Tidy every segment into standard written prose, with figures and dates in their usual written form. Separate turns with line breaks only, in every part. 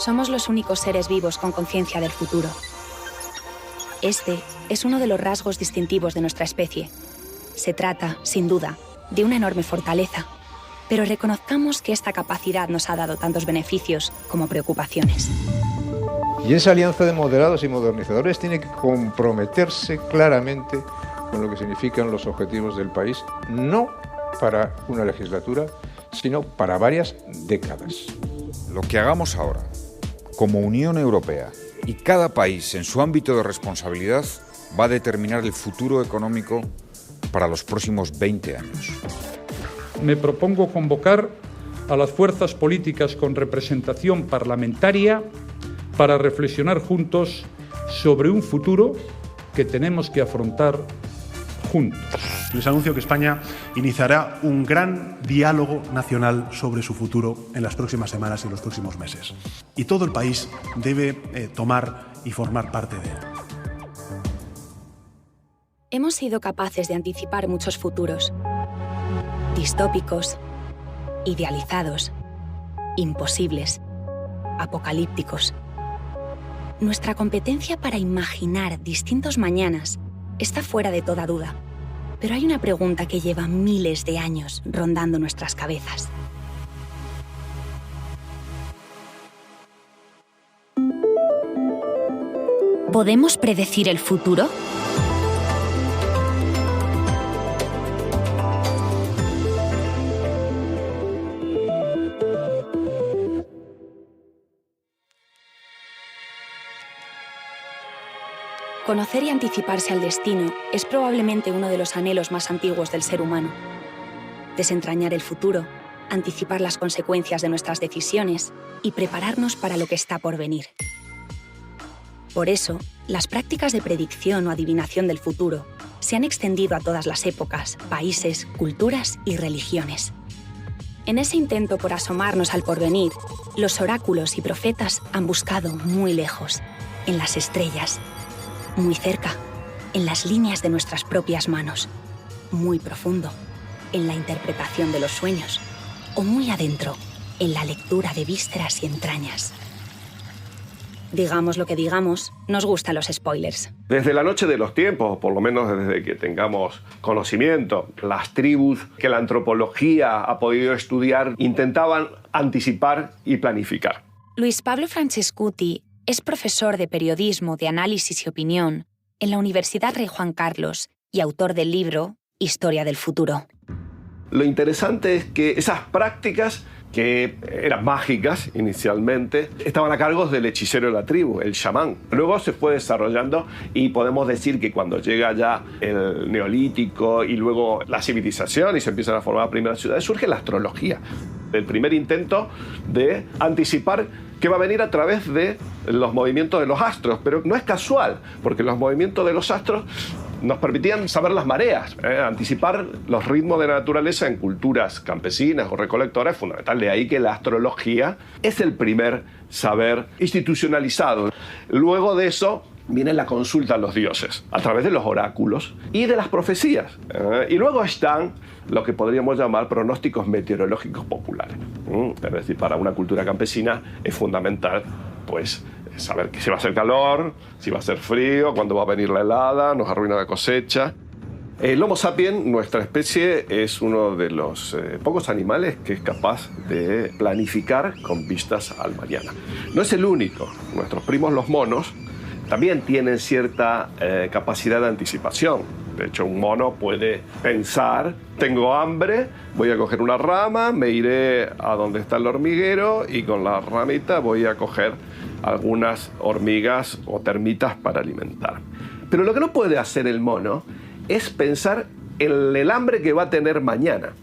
somos los únicos seres vivos con conciencia del futuro. Este es uno de los rasgos distintivos de nuestra especie. Se trata, sin duda, de una enorme fortaleza, pero reconozcamos que esta capacidad nos ha dado tantos beneficios como preocupaciones.
Y esa alianza de moderados y modernizadores tiene que comprometerse claramente con lo que significan los objetivos del país, no para una legislatura, sino para varias décadas.
Lo que hagamos ahora, como Unión Europea, y cada país en su ámbito de responsabilidad, va a determinar el futuro económico para los próximos 20 años.
Me propongo convocar a las fuerzas políticas con representación parlamentaria para reflexionar juntos sobre un futuro que tenemos que afrontar juntos.
Les anuncio que España iniciará un gran diálogo nacional sobre su futuro en las próximas semanas y los próximos meses. Y todo el país debe tomar y formar parte de él.
Hemos sido capaces de anticipar muchos futuros. Distópicos, idealizados, imposibles, apocalípticos. Nuestra competencia para imaginar distintos mañanas está fuera de toda duda. Pero hay una pregunta que lleva miles de años rondando nuestras cabezas. ¿Podemos predecir el futuro? Conocer y anticiparse al destino es probablemente uno de los anhelos más antiguos del ser humano. Desentrañar el futuro, anticipar las consecuencias de nuestras decisiones y prepararnos para lo que está por venir. Por eso, las prácticas de predicción o adivinación del futuro se han extendido a todas las épocas, países, culturas y religiones. En ese intento por asomarnos al porvenir, los oráculos y profetas han buscado muy lejos, en las estrellas, muy cerca, en las líneas de nuestras propias manos, muy profundo, en la interpretación de los sueños, o muy adentro, en la lectura de vísceras y entrañas. Digamos lo que digamos, nos gustan los spoilers.
Desde la noche de los tiempos, por lo menos desde que tengamos conocimiento, las tribus que la antropología ha podido estudiar intentaban anticipar y planificar.
Luis Pablo Francescuti es profesor de periodismo, de análisis y opinión en la Universidad Rey Juan Carlos y autor del libro Historia del futuro.
Lo interesante es que esas prácticas, que eran mágicas inicialmente, estaban a cargo del hechicero de la tribu, el chamán. Luego se fue desarrollando y podemos decir que cuando llega ya el neolítico y luego la civilización y se empiezan a formar primeras ciudades, surge la astrología. El primer intento de anticipar qué va a venir a través de los movimientos de los astros, pero no es casual, porque los movimientos de los astros nos permitían saber las mareas, anticipar los ritmos de la naturaleza en culturas campesinas o recolectoras es fundamental. De ahí que la astrología es el primer saber institucionalizado. Luego de eso viene la consulta a los dioses, a través de los oráculos y de las profecías. Y luego están lo que podríamos llamar pronósticos meteorológicos populares. Es decir, para una cultura campesina es fundamental, pues, saber si va a hacer calor, si va a hacer frío, cuándo va a venir la helada, nos arruina la cosecha. El Homo sapiens, nuestra especie, es uno de los pocos animales que es capaz de planificar con vistas al mañana. No es el único. Nuestros primos los monos también tienen cierta capacidad de anticipación. De hecho, un mono puede pensar, tengo hambre, voy a coger una rama, me iré a donde está el hormiguero y con la ramita voy a coger algunas hormigas o termitas para alimentar. Pero lo que no puede hacer el mono es pensar en el hambre que va a tener mañana,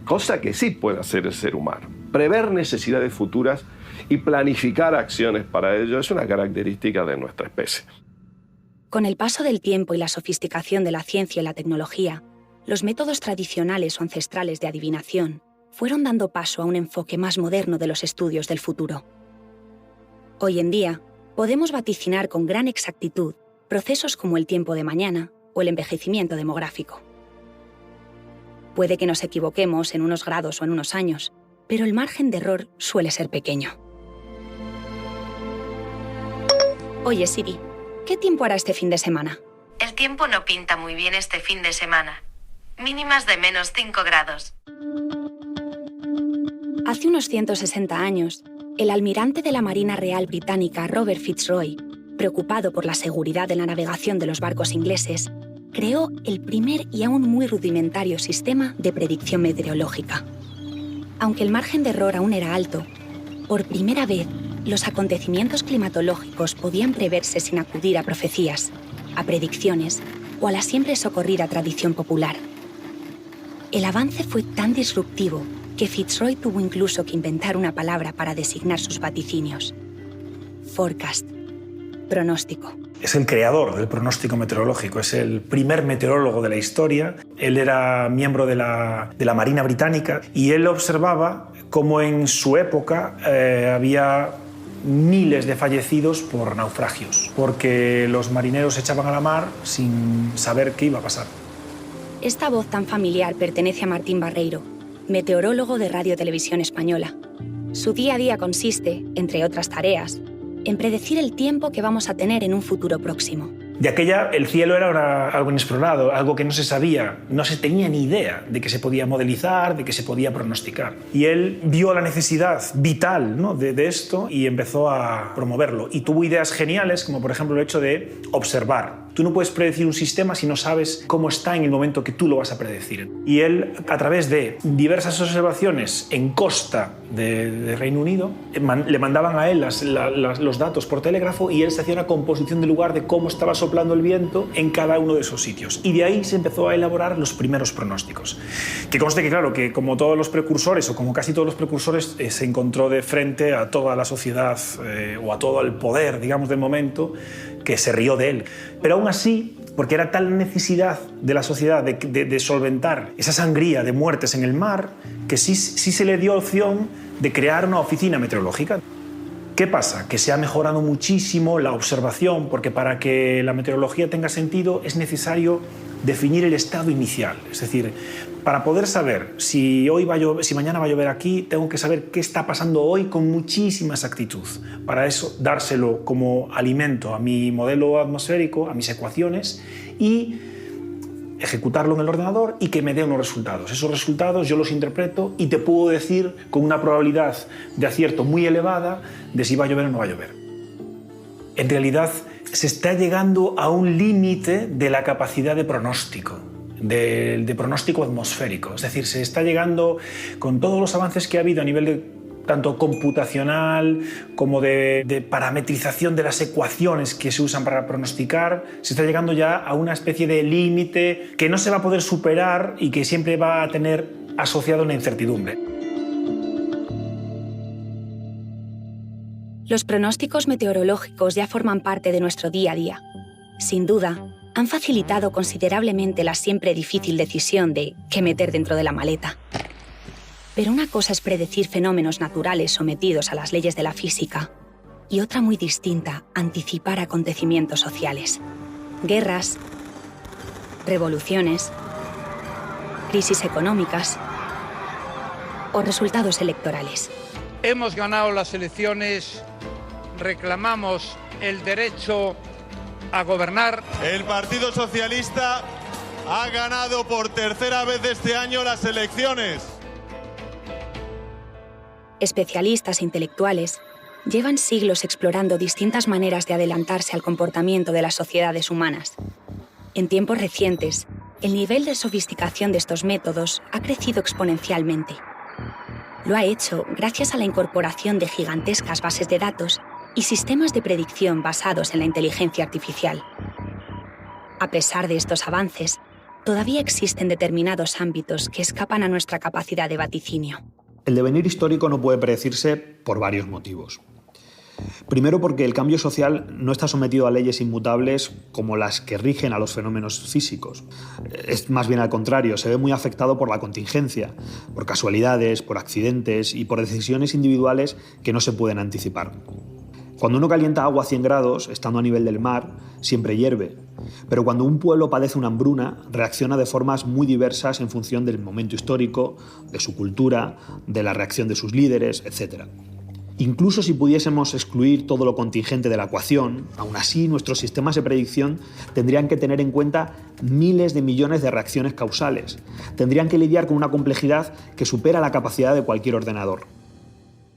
cosa que sí puede hacer el ser humano. Prever necesidades futuras y planificar acciones para ello es una característica de nuestra especie.
Con el paso del tiempo y la sofisticación de la ciencia y la tecnología, los métodos tradicionales o ancestrales de adivinación fueron dando paso a un enfoque más moderno de los estudios del futuro. Hoy en día, podemos vaticinar con gran exactitud procesos como el tiempo de mañana o el envejecimiento demográfico. Puede que nos equivoquemos en unos grados o en unos años, pero el margen de error suele ser pequeño. Oye, Siri, ¿qué tiempo hará este fin de semana?
El tiempo no pinta muy bien este fin de semana. Mínimas de -5 grados.
Hace unos 160 años, el almirante de la Marina Real Británica, Robert Fitzroy, preocupado por la seguridad de la navegación de los barcos ingleses, creó el primer y aún muy rudimentario sistema de predicción meteorológica. Aunque el margen de error aún era alto, por primera vez los acontecimientos climatológicos podían preverse sin acudir a profecías, a predicciones o a la siempre socorrida tradición popular. El avance fue tan disruptivo que Fitzroy tuvo incluso que inventar una palabra para designar sus vaticinios. Forecast, pronóstico.
Es el creador del pronóstico meteorológico, es el primer meteorólogo de la historia. Él era miembro de la Marina Británica y él observaba cómo en su época había miles de fallecidos por naufragios, porque los marineros se echaban a la mar sin saber qué iba a pasar.
Esta voz tan familiar pertenece a Martín Barreiro, meteorólogo de Radio Televisión Española. Su día a día consiste, entre otras tareas, en predecir el tiempo que vamos a tener en un futuro próximo.
De aquella, el cielo era algo inexplorado, algo que no se sabía, no se tenía ni idea de que se podía modelizar, de que se podía pronosticar. Y él vio la necesidad vital, ¿no?, de esto y empezó a promoverlo. Y tuvo ideas geniales, como por ejemplo el hecho de observar. Tú no puedes predecir un sistema si no sabes cómo está en el momento que tú lo vas a predecir. Y él, a través de diversas observaciones en costa de Reino Unido, le mandaban a él los datos por telégrafo y él se hacía una composición del lugar de cómo estaba soplando el viento en cada uno de esos sitios. Y de ahí se empezó a elaborar los primeros pronósticos. Que conste que, claro, que como todos los precursores, o como casi todos los precursores, se encontró de frente a toda la sociedad o a todo el poder, digamos, del momento, que se rió de él. Pero aún así, porque era tal necesidad de la sociedad de solventar esa sangría de muertes en el mar, que sí se le dio opción de crear una oficina meteorológica. ¿Qué pasa? Que se ha mejorado muchísimo la observación, porque para que la meteorología tenga sentido es necesario definir el estado inicial. Es decir, para poder saber si mañana va a llover aquí, tengo que saber qué está pasando hoy con muchísima exactitud. Para eso, dárselo como alimento a mi modelo atmosférico, a mis ecuaciones, y ejecutarlo en el ordenador y que me dé unos resultados. Esos resultados yo los interpreto y te puedo decir con una probabilidad de acierto muy elevada de si va a llover o no va a llover. En realidad, se está llegando a un límite de la capacidad de pronóstico, de pronóstico atmosférico. Es decir, se está llegando, con todos los avances que ha habido a nivel de tanto computacional como de parametrización de las ecuaciones que se usan para pronosticar, se está llegando ya a una especie de límite que no se va a poder superar y que siempre va a tener asociado una incertidumbre.
Los pronósticos meteorológicos ya forman parte de nuestro día a día. Sin duda, han facilitado considerablemente la siempre difícil decisión de qué meter dentro de la maleta. Pero una cosa es predecir fenómenos naturales sometidos a las leyes de la física y otra muy distinta, anticipar acontecimientos sociales. Guerras, revoluciones, crisis económicas o resultados electorales.
Hemos ganado las elecciones, reclamamos el derecho a gobernar.
El Partido Socialista ha ganado por tercera vez este año las elecciones.
Especialistas e intelectuales llevan siglos explorando distintas maneras de adelantarse al comportamiento de las sociedades humanas. En tiempos recientes, el nivel de sofisticación de estos métodos ha crecido exponencialmente. Lo ha hecho gracias a la incorporación de gigantescas bases de datos y sistemas de predicción basados en la inteligencia artificial. A pesar de estos avances, todavía existen determinados ámbitos que escapan a nuestra capacidad de vaticinio.
El devenir histórico no puede predecirse por varios motivos. Primero, porque el cambio social no está sometido a leyes inmutables como las que rigen a los fenómenos físicos. Es más bien al contrario, se ve muy afectado por la contingencia, por casualidades, por accidentes y por decisiones individuales que no se pueden anticipar. Cuando uno calienta agua a 100 grados, estando a nivel del mar, siempre hierve. Pero cuando un pueblo padece una hambruna, reacciona de formas muy diversas en función del momento histórico, de su cultura, de la reacción de sus líderes, etc. Incluso si pudiésemos excluir todo lo contingente de la ecuación, aún así nuestros sistemas de predicción tendrían que tener en cuenta miles de millones de reacciones causales. Tendrían que lidiar con una complejidad que supera la capacidad de cualquier ordenador.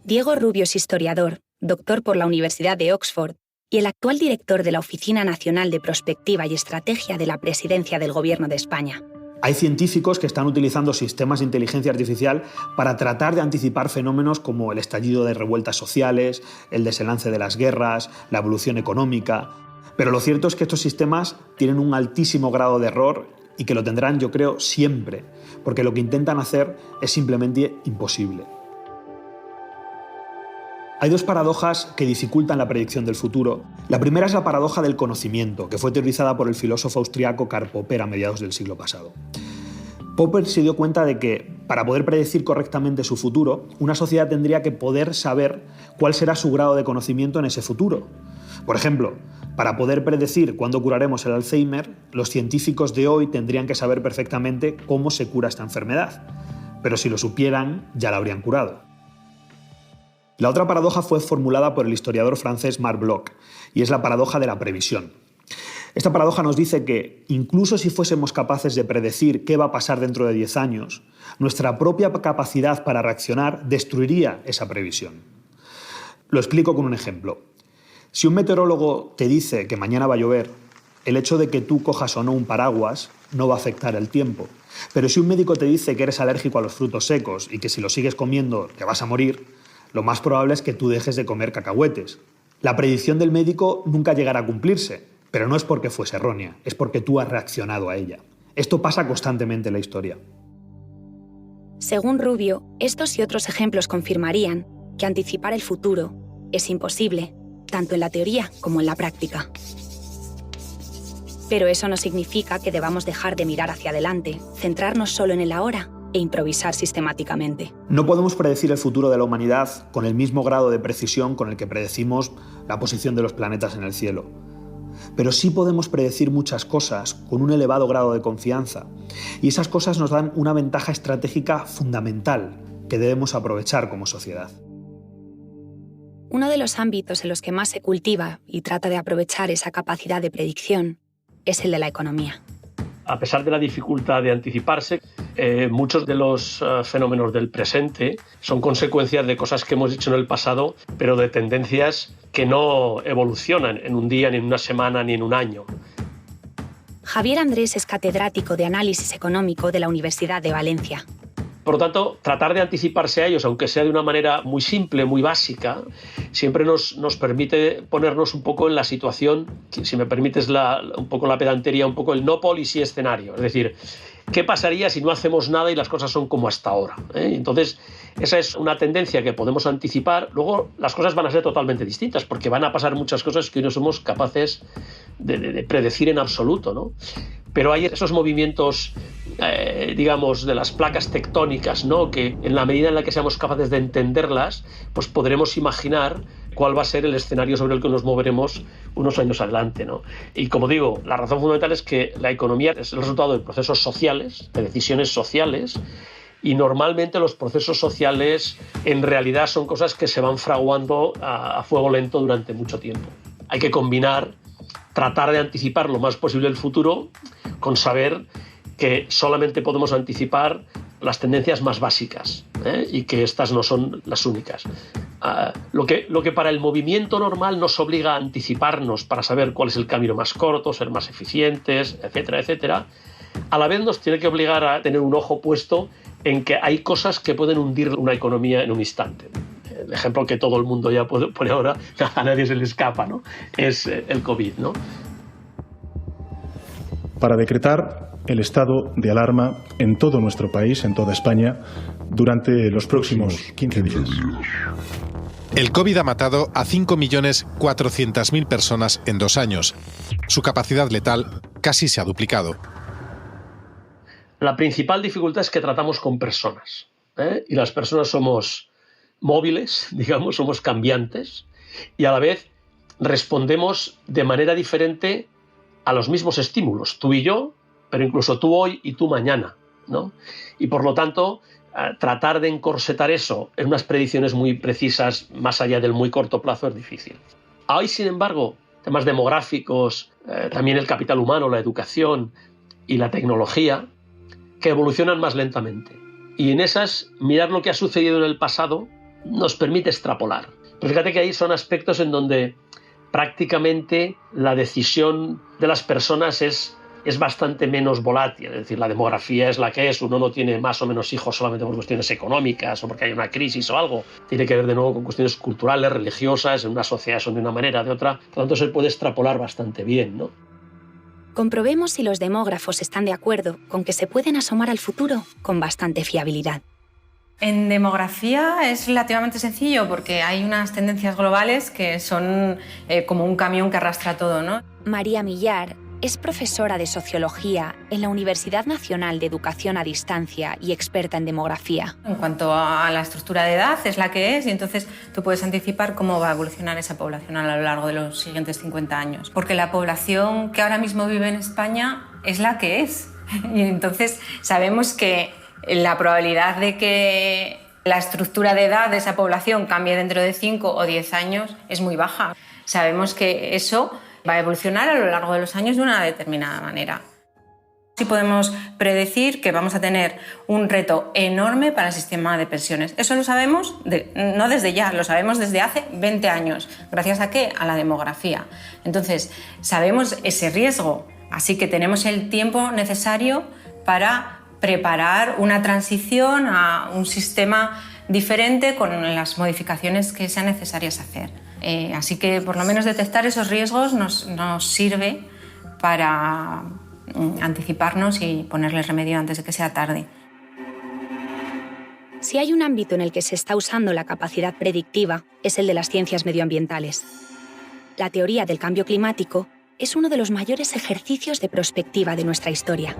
Diego Rubio es historiador, doctor por la Universidad de Oxford y el actual director de la Oficina Nacional de Prospectiva y Estrategia de la Presidencia del Gobierno de España.
Hay científicos que están utilizando sistemas de inteligencia artificial para tratar de anticipar fenómenos como el estallido de revueltas sociales, el desenlace de las guerras, la evolución económica. Pero lo cierto es que estos sistemas tienen un altísimo grado de error y que lo tendrán, yo creo, siempre, porque lo que intentan hacer es simplemente imposible. Hay dos paradojas que dificultan la predicción del futuro. La primera es la paradoja del conocimiento, que fue teorizada por el filósofo austriaco Karl Popper a mediados del siglo pasado. Popper se dio cuenta de que, para poder predecir correctamente su futuro, una sociedad tendría que poder saber cuál será su grado de conocimiento en ese futuro. Por ejemplo, para poder predecir cuándo curaremos el Alzheimer, los científicos de hoy tendrían que saber perfectamente cómo se cura esta enfermedad. Pero si lo supieran, ya la habrían curado. La otra paradoja fue formulada por el historiador francés Marc Bloch, y es la paradoja de la previsión. Esta paradoja nos dice que, incluso si fuésemos capaces de predecir qué va a pasar dentro de 10 años, nuestra propia capacidad para reaccionar destruiría esa previsión. Lo explico con un ejemplo. Si un meteorólogo te dice que mañana va a llover, el hecho de que tú cojas o no un paraguas no va a afectar el tiempo. Pero si un médico te dice que eres alérgico a los frutos secos y que si los sigues comiendo te vas a morir, lo más probable es que tú dejes de comer cacahuetes. La predicción del médico nunca llegará a cumplirse, pero no es porque fuese errónea, es porque tú has reaccionado a ella. Esto pasa constantemente en la historia.
Según Rubio, estos y otros ejemplos confirmarían que anticipar el futuro es imposible, tanto en la teoría como en la práctica. Pero eso no significa que debamos dejar de mirar hacia adelante, centrarnos solo en el ahora e improvisar sistemáticamente.
No podemos predecir el futuro de la humanidad con el mismo grado de precisión con el que predecimos la posición de los planetas en el cielo. Pero sí podemos predecir muchas cosas con un elevado grado de confianza, y esas cosas nos dan una ventaja estratégica fundamental que debemos aprovechar como sociedad.
Uno de los ámbitos en los que más se cultiva y trata de aprovechar esa capacidad de predicción es el de la economía.
A pesar de la dificultad de anticiparse, muchos de los fenómenos del presente son consecuencias de cosas que hemos hecho en el pasado, pero de tendencias que no evolucionan en un día, ni en una semana, ni en un año.
Javier Andrés es catedrático de Análisis Económico de la Universidad de Valencia.
Por lo tanto, tratar de anticiparse a ellos, aunque sea de una manera muy simple, muy básica, siempre nos permite ponernos un poco en la situación, si me permites un poco la pedantería, un poco el no policy escenario. Es decir, ¿qué pasaría si no hacemos nada y las cosas son como hasta ahora? Entonces, esa es una tendencia que podemos anticipar. Luego, las cosas van a ser totalmente distintas, porque van a pasar muchas cosas que hoy no somos capaces de predecir en absoluto, ¿no? Pero hay esos movimientos, digamos, de las placas tectónicas, ¿no? Que en la medida en la que seamos capaces de entenderlas, pues podremos imaginar cuál va a ser el escenario sobre el que nos moveremos unos años adelante, ¿no? Y como digo, la razón fundamental es que la economía es el resultado de procesos sociales, de decisiones sociales, y normalmente los procesos sociales en realidad son cosas que se van fraguando a fuego lento durante mucho tiempo. Hay que combinar, tratar de anticipar lo más posible el futuro con saber que solamente podemos anticipar las tendencias más básicas, y que estas no son las únicas. Lo que para el movimiento normal nos obliga a anticiparnos para saber cuál es el camino más corto, ser más eficientes, etcétera, etcétera, a la vez nos tiene que obligar a tener un ojo puesto en que hay cosas que pueden hundir una economía en un instante. El ejemplo que todo el mundo ya pone ahora, a nadie se le escapa, ¿no? Es el COVID, ¿no?
Para decretar el estado de alarma en todo nuestro país, en toda España, durante los próximos 15 días.
El COVID ha matado a 5.400.000 personas en 2 años. Su capacidad letal casi se ha duplicado.
La principal dificultad es que tratamos con personas, y las personas somos móviles, digamos, somos cambiantes, y a la vez respondemos de manera diferente a los mismos estímulos, tú y yo, pero incluso tú hoy y tú mañana, ¿no? Y por lo tanto, tratar de encorsetar eso en unas predicciones muy precisas, más allá del muy corto plazo, es difícil. Hoy, sin embargo, temas demográficos, también el capital humano, la educación y la tecnología, que evolucionan más lentamente. Y en esas, mirar lo que ha sucedido en el pasado nos permite extrapolar. Pero fíjate que ahí son aspectos en donde prácticamente la decisión de las personas es bastante menos volátil. Es decir, la demografía es la que es. Uno no tiene más o menos hijos solamente por cuestiones económicas o porque hay una crisis o algo. Tiene que ver de nuevo con cuestiones culturales, religiosas. En una sociedad son de una manera, de otra. Por lo tanto, se puede extrapolar bastante bien, ¿no?
Comprobemos si los demógrafos están de acuerdo con que se pueden asomar al futuro con bastante fiabilidad.
En demografía es relativamente sencillo porque hay unas tendencias globales que son como un camión que arrastra todo, ¿no?
María Millar es profesora de Sociología en la Universidad Nacional de Educación a Distancia y experta en demografía.
En cuanto a la estructura de edad, es la que es, y entonces tú puedes anticipar cómo va a evolucionar esa población a lo largo de los siguientes 50 años. Porque la población que ahora mismo vive en España es la que es. Y entonces sabemos que la probabilidad de que la estructura de edad de esa población cambie dentro de 5 o 10 años es muy baja. Sabemos que eso va a evolucionar a lo largo de los años de una determinada manera. Sí podemos predecir que vamos a tener un reto enorme para el sistema de pensiones. Eso lo sabemos no desde ya, lo sabemos desde hace 20 años. ¿Gracias a qué? A la demografía. Entonces, sabemos ese riesgo, así que tenemos el tiempo necesario para preparar una transición a un sistema diferente con las modificaciones que sean necesarias hacer. Así que por lo menos detectar esos riesgos nos sirve para anticiparnos y ponerle remedio antes de que sea tarde.
Si hay un ámbito en el que se está usando la capacidad predictiva, es el de las ciencias medioambientales. La teoría del cambio climático es uno de los mayores ejercicios de prospectiva de nuestra historia.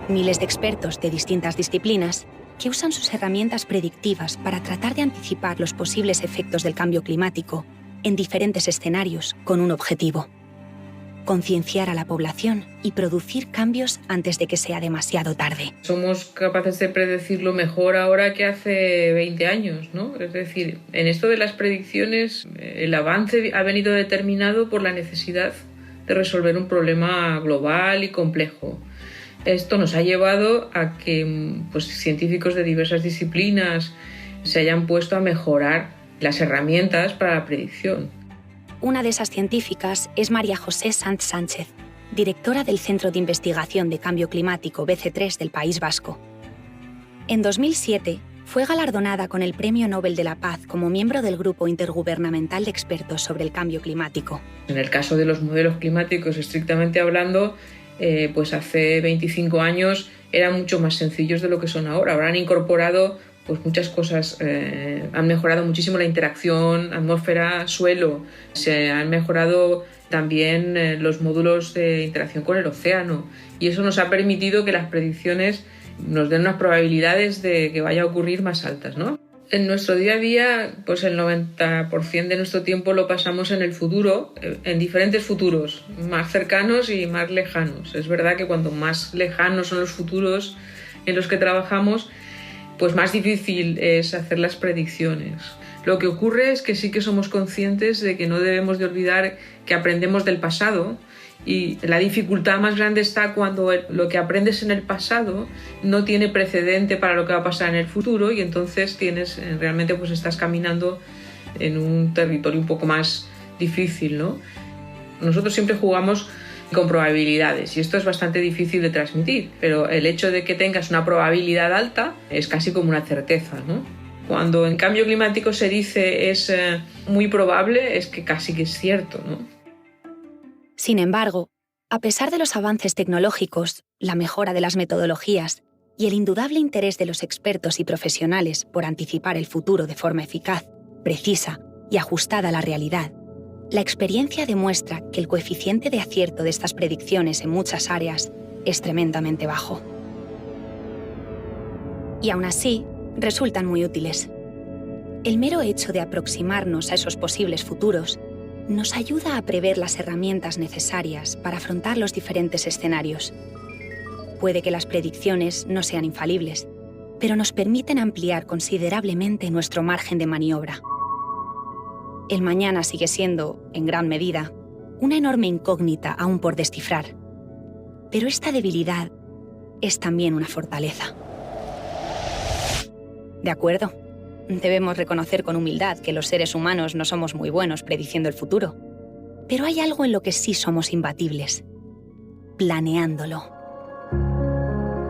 Miles de expertos de distintas disciplinas que usan sus herramientas predictivas para tratar de anticipar los posibles efectos del cambio climático en diferentes escenarios con un objetivo: concienciar a la población y producir cambios antes de que sea demasiado tarde.
Somos capaces de predecirlo mejor ahora que hace 20 años, ¿no? Es decir, en esto de las predicciones, el avance ha venido determinado por la necesidad de resolver un problema global y complejo. Esto nos ha llevado a que científicos de diversas disciplinas se hayan puesto a mejorar las herramientas para la predicción.
Una de esas científicas es María José Sanz Sánchez, directora del Centro de Investigación de Cambio Climático BC3 del País Vasco. En 2007 fue galardonada con el Premio Nobel de la Paz como miembro del Grupo Intergubernamental de Expertos sobre el Cambio Climático.
En el caso de los modelos climáticos, estrictamente hablando, hace 25 años eran mucho más sencillos de lo que son ahora. Ahora han incorporado muchas cosas, han mejorado muchísimo la interacción atmósfera-suelo, se han mejorado también los módulos de interacción con el océano, y eso nos ha permitido que las predicciones nos den unas probabilidades de que vaya a ocurrir más altas, ¿no? En nuestro día a día, el 90% de nuestro tiempo lo pasamos en el futuro, en diferentes futuros, más cercanos y más lejanos. Es verdad que cuanto más lejanos son los futuros en los que trabajamos, más difícil es hacer las predicciones. Lo que ocurre es que sí que somos conscientes de que no debemos de olvidar que aprendemos del pasado, y la dificultad más grande está cuando lo que aprendes en el pasado no tiene precedente para lo que va a pasar en el futuro, y entonces realmente estás caminando en un territorio un poco más difícil, ¿no? Nosotros siempre jugamos con probabilidades y esto es bastante difícil de transmitir, pero el hecho de que tengas una probabilidad alta es casi como una certeza, ¿no? Cuando en cambio climático se dice es muy probable, es que casi que es cierto, ¿no?
Sin embargo, a pesar de los avances tecnológicos, la mejora de las metodologías y el indudable interés de los expertos y profesionales por anticipar el futuro de forma eficaz, precisa y ajustada a la realidad, la experiencia demuestra que el coeficiente de acierto de estas predicciones en muchas áreas es tremendamente bajo. Y aún así, resultan muy útiles. El mero hecho de aproximarnos a esos posibles futuros nos ayuda a prever las herramientas necesarias para afrontar los diferentes escenarios. Puede que las predicciones no sean infalibles, pero nos permiten ampliar considerablemente nuestro margen de maniobra. El mañana sigue siendo, en gran medida, una enorme incógnita aún por descifrar. Pero esta debilidad es también una fortaleza. De acuerdo, debemos reconocer con humildad que los seres humanos no somos muy buenos prediciendo el futuro. Pero hay algo en lo que sí somos imbatibles: planeándolo.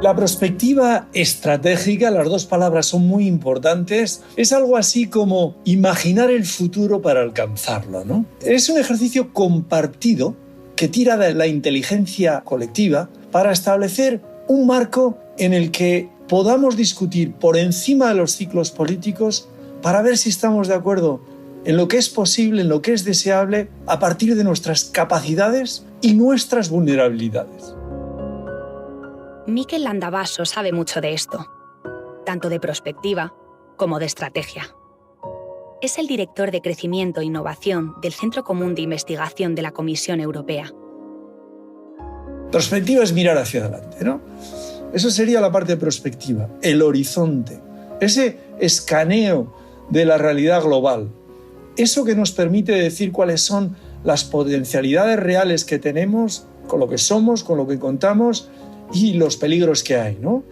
La perspectiva estratégica, las dos palabras son muy importantes, es algo así como imaginar el futuro para alcanzarlo, ¿no? Es un ejercicio compartido que tira de la inteligencia colectiva para establecer un marco en el que podamos discutir por encima de los ciclos políticos para ver si estamos de acuerdo en lo que es posible, en lo que es deseable, a partir de nuestras capacidades y nuestras vulnerabilidades.
Mikel Landavaso sabe mucho de esto, tanto de prospectiva como de estrategia. Es el director de Crecimiento e Innovación del Centro Común de Investigación de la Comisión Europea.
Perspectiva es mirar hacia adelante, ¿no? Eso sería la parte de perspectiva, el horizonte, ese escaneo de la realidad global. Eso que nos permite decir cuáles son las potencialidades reales que tenemos, con lo que somos, con lo que contamos y los peligros que hay, ¿no?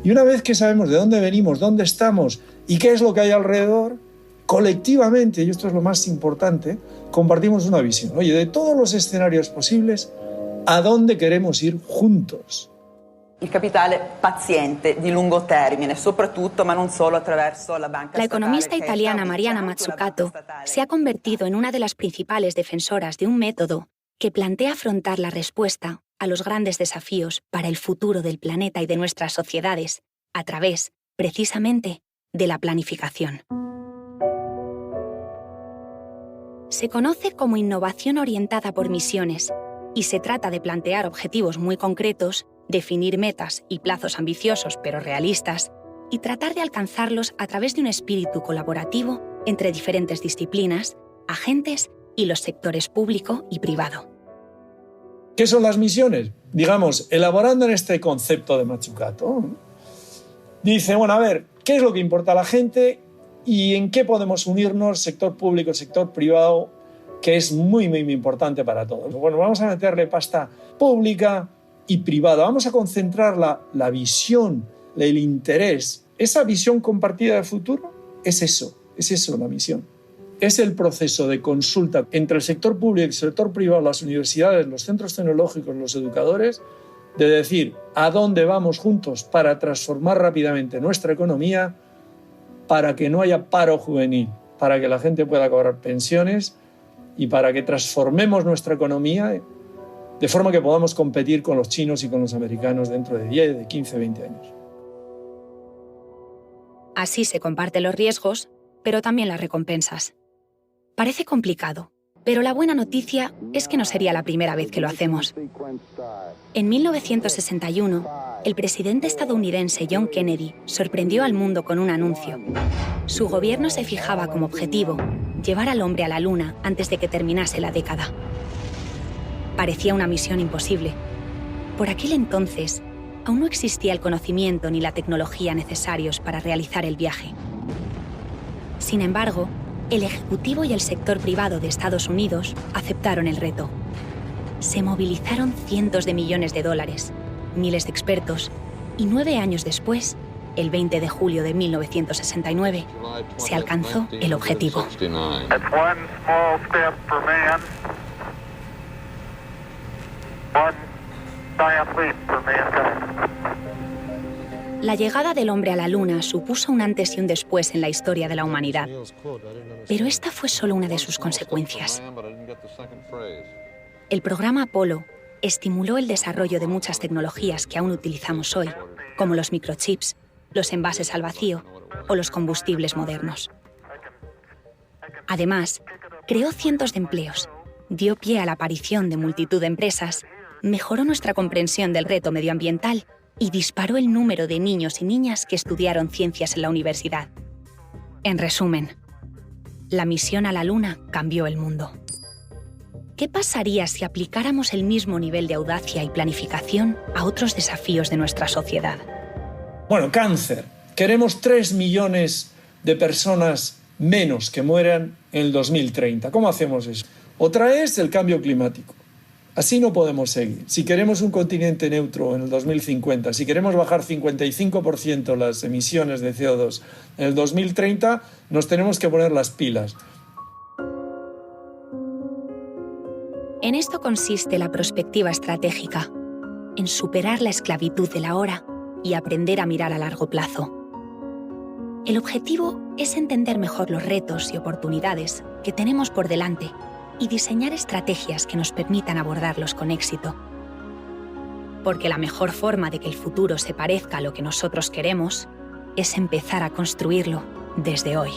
Y una vez que sabemos de dónde venimos, dónde estamos y qué es lo que hay alrededor, colectivamente, y esto es lo más importante, compartimos una visión. Oye, de todos los escenarios posibles, ¿a dónde queremos ir juntos?
Il capitale paziente, di lungo termine, soprattutto, ma non solo, attraverso la banca
La economista italiana Mariana Mazzucato se ha convertido en una de las principales defensoras de un método que plantea afrontar la respuesta a los grandes desafíos para el futuro del planeta y de nuestras sociedades a través, precisamente, de la planificación. Se conoce como innovación orientada por misiones y se trata de plantear objetivos muy concretos, definir metas y plazos ambiciosos pero realistas y tratar de alcanzarlos a través de un espíritu colaborativo entre diferentes disciplinas, agentes y los sectores público y privado.
¿Qué son las misiones? Digamos, elaborando en este concepto de Mazzucato, dice, bueno, a ver, ¿qué es lo que importa a la gente y en qué podemos unirnos, sector público, sector privado, que es muy, muy, muy importante para todos? Bueno, vamos a meterle pasta pública y privada. Vamos a concentrar la visión, el interés. Esa visión compartida del futuro es eso la misión. Es el proceso de consulta entre el sector público y el sector privado, las universidades, los centros tecnológicos, los educadores, de decir a dónde vamos juntos para transformar rápidamente nuestra economía, para que no haya paro juvenil, para que la gente pueda cobrar pensiones y para que transformemos nuestra economía de forma que podamos competir con los chinos y con los americanos dentro de 10, de 15, 20 años.
Así se comparten los riesgos, pero también las recompensas. Parece complicado, pero la buena noticia es que no sería la primera vez que lo hacemos. En 1961, el presidente estadounidense John Kennedy sorprendió al mundo con un anuncio. Su gobierno se fijaba como objetivo llevar al hombre a la Luna antes de que terminase la década. Parecía una misión imposible. Por aquel entonces, aún no existía el conocimiento ni la tecnología necesarios para realizar el viaje. Sin embargo, el Ejecutivo y el sector privado de Estados Unidos aceptaron el reto. Se movilizaron cientos de millones de dólares, miles de expertos, y 9 años después, el 20 de julio de 1969, se alcanzó el objetivo. La llegada del hombre a la Luna supuso un antes y un después en la historia de la humanidad. Pero esta fue solo una de sus consecuencias. El programa Apolo estimuló el desarrollo de muchas tecnologías que aún utilizamos hoy, como los microchips, los envases al vacío o los combustibles modernos. Además, creó cientos de empleos, dio pie a la aparición de multitud de empresas, mejoró nuestra comprensión del reto medioambiental y disparó el número de niños y niñas que estudiaron ciencias en la universidad. En resumen, la misión a la Luna cambió el mundo. ¿Qué pasaría si aplicáramos el mismo nivel de audacia y planificación a otros desafíos de nuestra sociedad?
Bueno, cáncer. Queremos 3 millones de personas menos que mueran en el 2030. ¿Cómo hacemos eso? Otra es el cambio climático. Así no podemos seguir. Si queremos un continente neutro en el 2050, si queremos bajar 55% las emisiones de CO2 en el 2030, nos tenemos que poner las pilas.
En esto consiste la perspectiva estratégica, en superar la esclavitud del ahora y aprender a mirar a largo plazo. El objetivo es entender mejor los retos y oportunidades que tenemos por delante y diseñar estrategias que nos permitan abordarlos con éxito. Porque la mejor forma de que el futuro se parezca a lo que nosotros queremos es empezar a construirlo desde hoy.